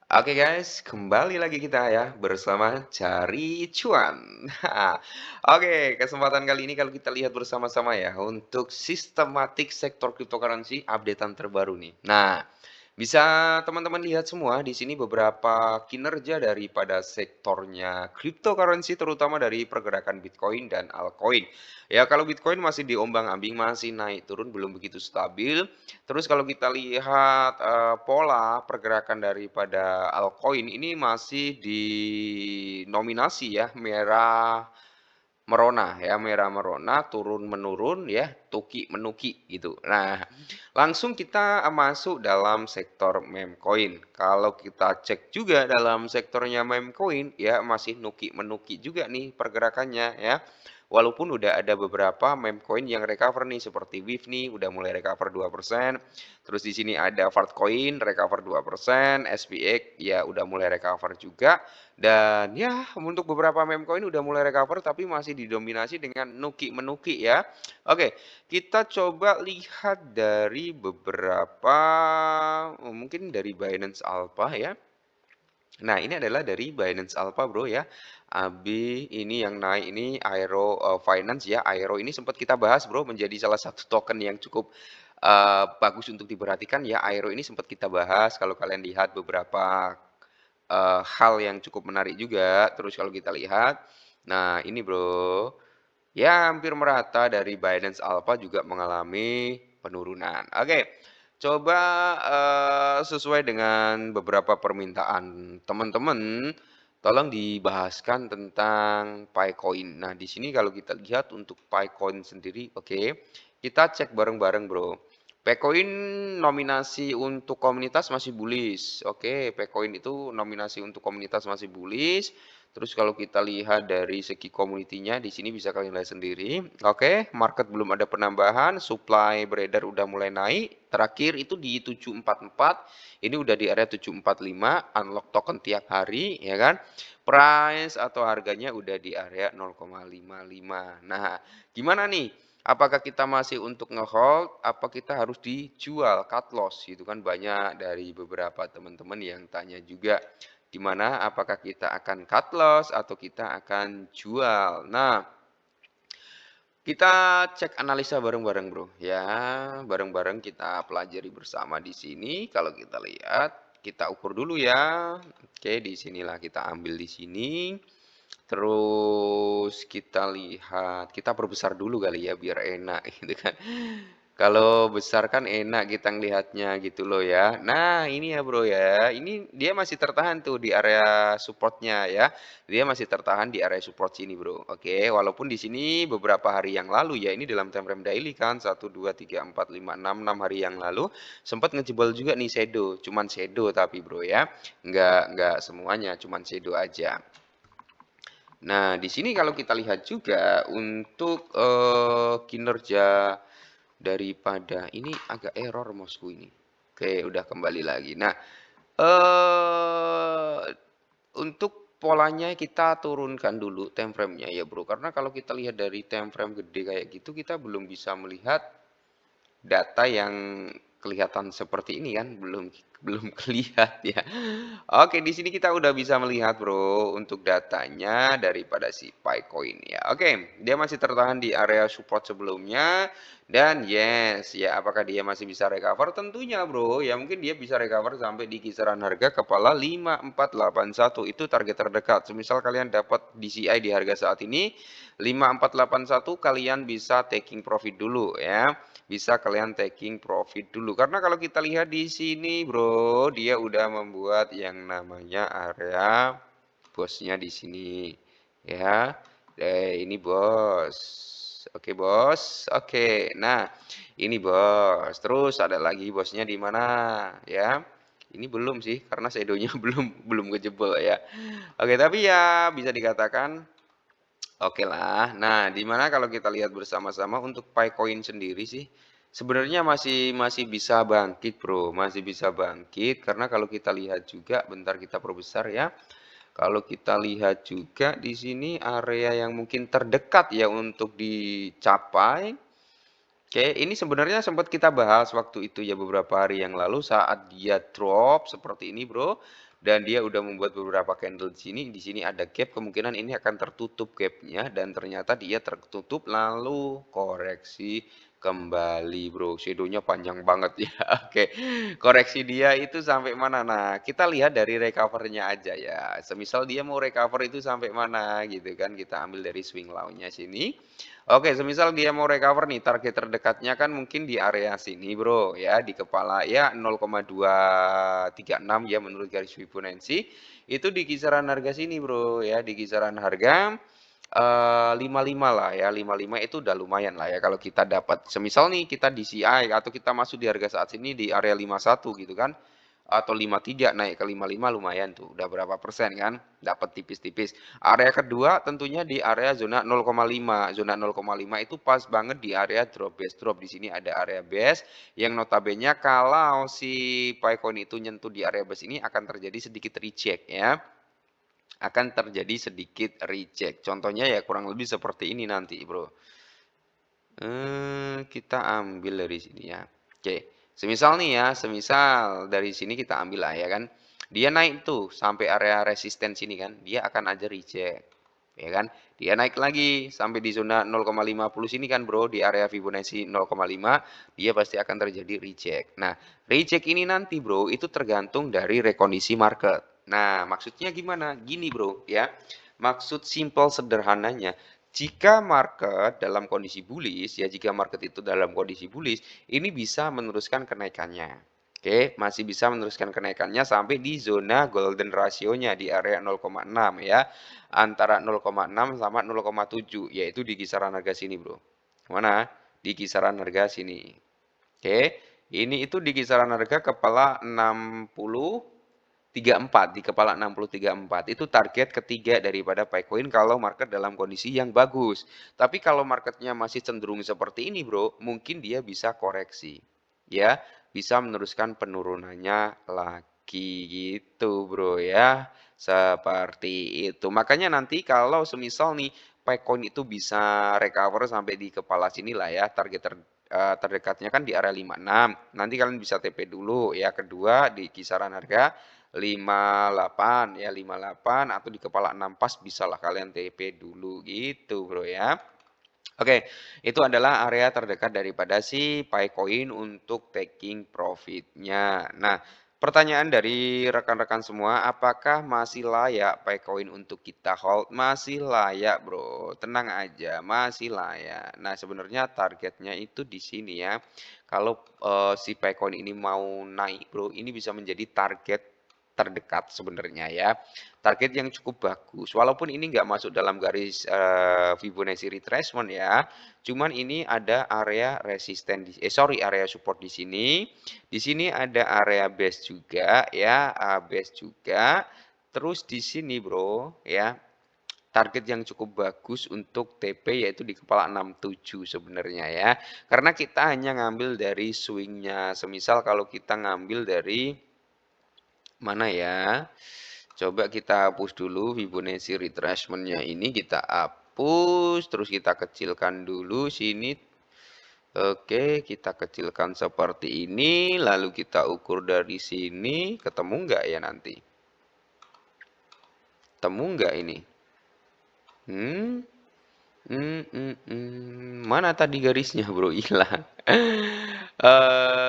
Oke guys, kembali lagi kita ya bersama Cari Cuan. Oke, kesempatan kali ini kalau kita lihat bersama-sama ya untuk sistematik sektor cryptocurrency updatean terbaru nih. Nah, bisa teman-teman lihat semua di sini beberapa kinerja daripada sektornya cryptocurrency terutama dari pergerakan Bitcoin dan altcoin. Ya, kalau Bitcoin masih diombang-ambing, masih naik turun belum begitu stabil. Terus kalau kita lihat, pola pergerakan daripada altcoin ini masih dinominasi ya, merah merona ya, merah merona, turun menurun ya, tuki menuki gitu. Nah, langsung kita masuk dalam sektor meme coin. Kalau kita cek juga dalam sektornya meme coin ya masih nuki menuki juga nih pergerakannya ya. Walaupun udah ada beberapa meme coin yang recover nih seperti WIF nih udah mulai recover 2%. Terus di sini ada Fartcoin recover 2%, SPX ya udah mulai recover juga. Dan ya untuk beberapa meme coin udah mulai recover tapi masih didominasi dengan nuki-menuki ya. Oke, kita coba lihat dari beberapa mungkin dari Binance Alpha ya. Nah, ini adalah dari Binance Alpha, Bro, ya. AB ini yang naik ini Aero Finance ya. Aero ini sempat kita bahas, Bro, menjadi salah satu token yang cukup bagus untuk diperhatikan ya. Aero ini sempat kita bahas kalau kalian lihat beberapa hal yang cukup menarik juga. Terus kalau kita lihat, nah ini, Bro, ya hampir merata dari Binance Alpha juga mengalami penurunan. Oke, coba, sesuai dengan beberapa permintaan teman-teman, tolong dibahaskan tentang Picoin. Nah, di sini kalau kita lihat untuk Picoin sendiri, oke, kita cek bareng-bareng, Bro. Picoin nominasi untuk komunitas masih bullish. Oke, Picoin itu nominasi untuk komunitas masih bullish. Terus kalau kita lihat dari segi community-nya di sini bisa kalian lihat sendiri. Oke, market belum ada penambahan, supply beredar udah mulai naik. Terakhir itu di 744, ini udah di area 745, unlock token tiap hari ya kan. Price atau harganya udah di area 0,55. Nah, gimana nih? Apakah kita masih untuk ngehold? Apa kita harus dijual cut loss? Itu kan banyak dari beberapa teman-teman yang tanya juga. Di mana apakah kita akan cut loss atau kita akan jual. Nah, kita cek analisa bareng-bareng, Bro, ya. Bareng-bareng kita pelajari bersama di sini. Kalau kita lihat, kita ukur dulu ya. Oke, di sinilah kita ambil di sini. Terus kita lihat, kita perbesar dulu kali ya biar enak gitu kan. Kalau besar kan enak kita ngelihatnya gitu loh ya. Nah ini ya Bro ya, ini dia masih tertahan tuh di area supportnya ya. Dia masih tertahan di area support sini Bro. Oke, walaupun di sini beberapa hari yang lalu ya, ini dalam time frame daily kan, 1, 2, 3, 4, 5, 6 hari yang lalu, sempat ngejebol juga nih shadow, cuman shadow tapi Bro ya. Nggak semuanya, cuman shadow aja. Nah, di sini kalau kita lihat juga untuk kinerja daripada ini agak error mousku ini. Oke, udah kembali lagi. Nah, eh untuk polanya kita turunkan dulu time frame-nya ya, Bro. Karena kalau kita lihat dari time frame gede kayak gitu, kita belum bisa melihat data yang kelihatan seperti ini kan, belum belum kelihat ya. Oke, di sini kita udah bisa melihat, Bro, untuk datanya daripada si Picoin ya. Oke, dia masih tertahan di area support sebelumnya dan yes, ya apakah dia masih bisa recover? Tentunya, Bro. Ya mungkin dia bisa recover sampai di kisaran harga kepala 5481 itu target terdekat. Semisal kalian dapat DCI di harga saat ini 5481 kalian bisa taking profit dulu ya. Bisa kalian taking profit dulu. Karena kalau kita lihat di sini, Bro, dia udah membuat yang namanya area bosnya di sini, ya. Ini bos. Oke, bos. Oke. Nah, ini bos. Terus ada lagi bosnya di mana, ya. Ini belum sih, karena shadownya belum kejebol ya. Oke, tapi ya bisa dikatakan oke lah. Nah, di mana kalau kita lihat bersama-sama untuk Picoin sendiri sih, sebenarnya masih masih bisa bangkit, Bro. Masih bisa bangkit karena kalau kita lihat juga, bentar kita perbesar ya. Kalau kita lihat juga di sini area yang mungkin terdekat ya untuk dicapai. Oke, ini sebenarnya sempat kita bahas waktu itu ya beberapa hari yang lalu saat dia drop seperti ini, Bro. dan dia udah membuat beberapa candle di sini ada gap, kemungkinan ini akan tertutup gapnya dan ternyata dia tertutup lalu koreksi kembali bro, shadownya panjang banget ya. Oke, koreksi dia itu sampai mana? Nah, kita lihat dari recovernya aja ya. Semisal dia mau recover itu sampai mana gitu kan, kita ambil dari swing low-nya sini. Oke, semisal dia mau recover nih, target terdekatnya kan mungkin di area sini bro, ya di kepala ya 0,236 ya menurut garis Fibonacci. Itu di kisaran harga sini bro, ya di kisaran harga 55 lah ya, 55 itu udah lumayan lah ya kalau kita dapat. Semisal nih kita di CI atau kita masuk di harga saat ini di area 51 gitu kan, atau 53 naik ke 55 lumayan tuh, udah berapa persen kan, dapat tipis-tipis. Area kedua tentunya di area zona 0,5, zona 0,5 itu pas banget di area drop base drop. Di sini ada area base yang notabene kalau si Python itu nyentuh di area base ini akan terjadi sedikit reject ya, akan terjadi sedikit reject. Contohnya ya kurang lebih seperti ini nanti, bro. Kita ambil dari sini ya. Oke, semisal nih ya, semisal dari sini kita ambil lah ya kan. Dia naik tuh sampai area resisten sini kan, dia akan aja reject. Ya kan? Dia naik lagi sampai di zona 0,50 sini kan, bro, di area Fibonacci 0,5, dia pasti akan terjadi reject. Nah, reject ini nanti, bro, itu tergantung dari rekondisi market. Nah, maksudnya gimana? Gini, bro, ya. Maksud simpel sederhananya, jika market dalam kondisi bullish, ya jika market itu dalam kondisi bullish, ini bisa meneruskan kenaikannya. Oke, masih bisa meneruskan kenaikannya sampai di zona golden ratio-nya di area 0,6 ya. Antara 0,6 sama 0,7, yaitu di kisaran harga sini, bro. Mana? Di kisaran harga sini. Oke, ini itu di kisaran harga kepala 64, di kepala 6034 itu target ketiga daripada Bitcoin kalau market dalam kondisi yang bagus. Tapi kalau marketnya masih cenderung seperti ini bro, mungkin dia bisa koreksi. Ya, bisa meneruskan penurunannya lagi gitu bro ya. Seperti itu. Makanya nanti kalau semisal nih Bitcoin itu bisa recover sampai di kepala sini lah ya, target terdekatnya kan di area 56. Nanti kalian bisa TP dulu ya. Kedua di kisaran harga 58 ya, 58 atau di kepala 6 pas bisalah kalian TP dulu gitu bro ya. Oke, itu adalah area terdekat daripada si Pycoin untuk taking profitnya. Nah, pertanyaan dari rekan-rekan semua, apakah masih layak Pycoin untuk kita hold? Masih layak bro, tenang aja, masih layak. Nah, sebenarnya targetnya itu di sini ya. Kalau si Pycoin ini mau naik bro, ini bisa menjadi target terdekat sebenarnya ya. Target yang cukup bagus. Walaupun ini nggak masuk dalam garis Fibonacci retracement ya. Cuman ini ada area resisten area support di sini. Di sini ada area base juga ya, base juga. Terus di sini bro ya, target yang cukup bagus untuk TP yaitu di kepala 67 sebenarnya ya. Karena kita hanya ngambil dari swingnya. Semisal kalau kita ngambil dari mana ya? Coba kita hapus dulu Fibonacci retracement-nya ini kita hapus, terus kita kecilkan dulu sini. Oke, kita kecilkan seperti ini, lalu kita ukur dari sini, ketemu nggak ya nanti? Temu nggak ini? Hmm? Mana tadi garisnya bro? Hilang.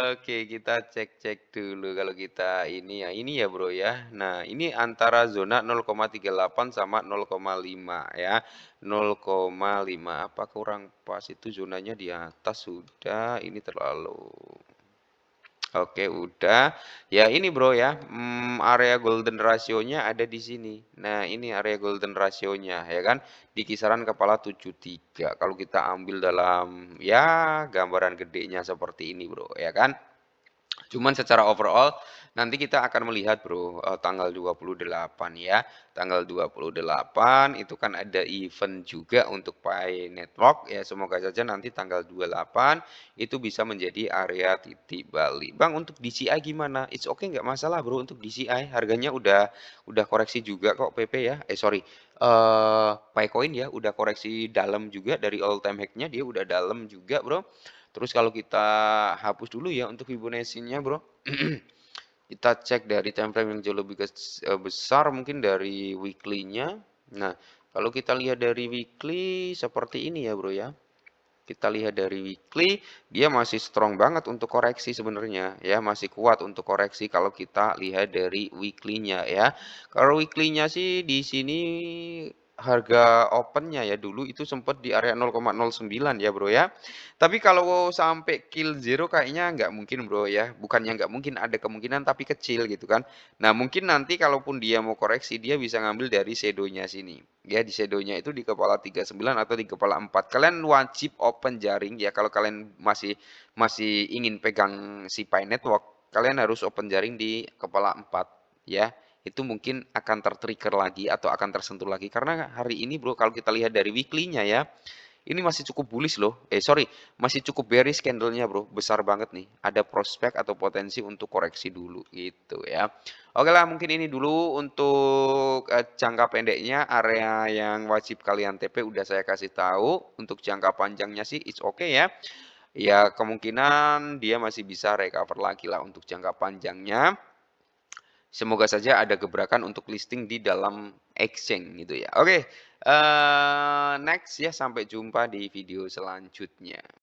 Oke, kita cek-cek dulu kalau kita ini ya bro ya. Nah, ini antara zona 0,38 sama 0,5 ya. 0,5 apa kurang pas itu zonanya di atas sudah, ini terlalu. Oke, udah. Ya ini bro ya, area golden rasionya ada di sini. Nah, ini area golden rasionya ya kan, di kisaran kepala 73. Kalau kita ambil dalam ya gambaran gedenya seperti ini bro ya kan. Cuman secara overall nanti kita akan melihat bro, tanggal 28 ya. Tanggal 28 itu kan ada event juga untuk Pi Network ya. Semoga saja nanti tanggal 28 itu bisa menjadi area titik balik. Bang untuk DCI gimana? It's okay nggak masalah bro untuk DCI. Harganya udah koreksi juga kok PP ya. Sorry. Picoin ya udah koreksi dalam juga dari all time high-nya dia udah dalam juga bro. Terus kalau kita hapus dulu ya untuk Fibonacci-nya bro. Kita cek dari time frame yang jauh lebih besar mungkin dari weekly-nya. Nah, kalau kita lihat dari weekly seperti ini ya, Bro, ya. Kita lihat dari weekly, dia masih strong banget untuk koreksi sebenarnya ya, masih kuat untuk koreksi kalau kita lihat dari weekly-nya ya. Kalau weekly-nya sih di sini harga open-nya ya dulu itu sempat di area 0,09 ya, Bro, ya. Tapi kalau sampai kill zero kayaknya nggak mungkin, Bro, ya. Bukannya nggak mungkin, ada kemungkinan tapi kecil gitu kan. Nah, mungkin nanti kalaupun dia mau koreksi, dia bisa ngambil dari shadow-nya sini. Ya, di shadow-nya itu di kepala 39 atau di kepala 4. Kalian wajib open jaring ya, kalau kalian masih masih ingin pegang si Pi Network, kalian harus open jaring di kepala 4 ya. Itu mungkin akan ter-trigger lagi atau akan tersentuh lagi karena hari ini, Bro, kalau kita lihat dari weekly-nya ya, ini masih cukup bullish loh. Sorry, masih cukup bearish candle-nya, Bro. Besar banget nih. Ada prospek atau potensi untuk koreksi dulu gitu ya. Oke lah, mungkin ini dulu untuk jangka pendeknya, area yang wajib kalian TP udah saya kasih tahu. Untuk jangka panjangnya sih it's okay ya. Ya kemungkinan dia masih bisa recover lagi lah untuk jangka panjangnya. Semoga saja ada gebrakan untuk listing di dalam exchange gitu ya. Oke, next ya, sampai jumpa di video selanjutnya.